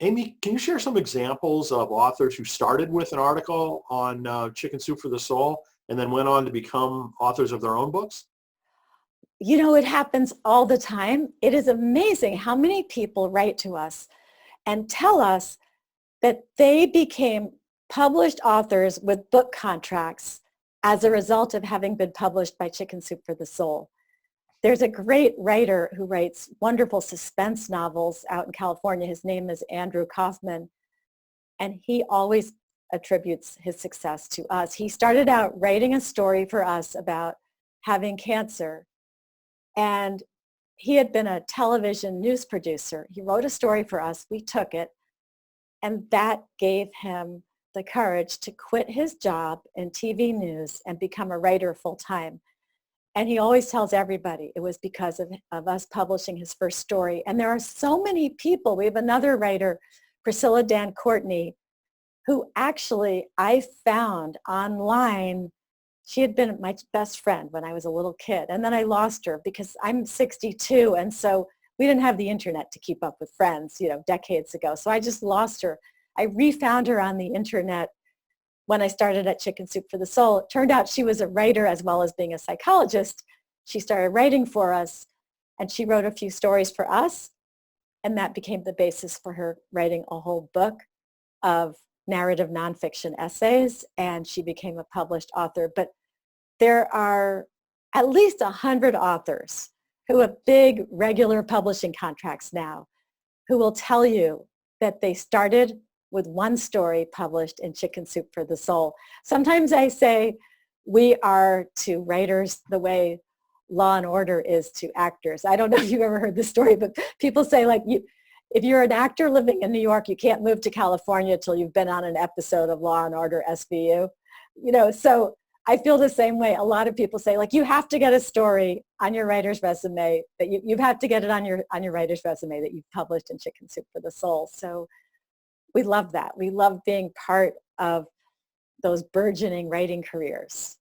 Amy, can you share some examples of authors who started with an article on Chicken Soup for the Soul and then went on to become authors of their own books? You know, it happens all the time. It is amazing how many people write to us and tell us that they became published authors with book contracts as a result of having been published by Chicken Soup for the Soul. There's a great writer who writes wonderful suspense novels out in California. His name is Andrew Kaufman, and he always attributes his success to us. He started out writing a story for us about having cancer, and he had been a television news producer. He wrote a story for us. We took it, and that gave him the courage to quit his job in TV news and become a writer full time. And he always tells everybody it was because of us publishing his first story. And there are so many people. We have another writer, Priscilla Dan Courtney, who actually I found online. She had been my best friend when I was a little kid. And then I lost her because I'm 62. And so we didn't have the internet to keep up with friends, decades ago. So I just lost her. I refound her on the internet when I started at Chicken Soup for the Soul. It turned out she was a writer as well as being a psychologist. She started writing for us, and she wrote a few stories for us, and that became the basis for her writing a whole book of narrative nonfiction essays, and she became a published author. But there are at least 100 authors who have big regular publishing contracts now who will tell you that they started with one story published in Chicken Soup for the Soul. Sometimes I say we are to writers the way Law and Order is to actors. I don't know if you've ever heard this story, but people say if you're an actor living in New York, you can't move to California till you've been on an episode of Law and Order SVU. So I feel the same way. A lot of people say you have to get a story on your writer's resume, that you have to get it on your writer's resume that you've published in Chicken Soup for the Soul. So we love that. We love being part of those burgeoning writing careers.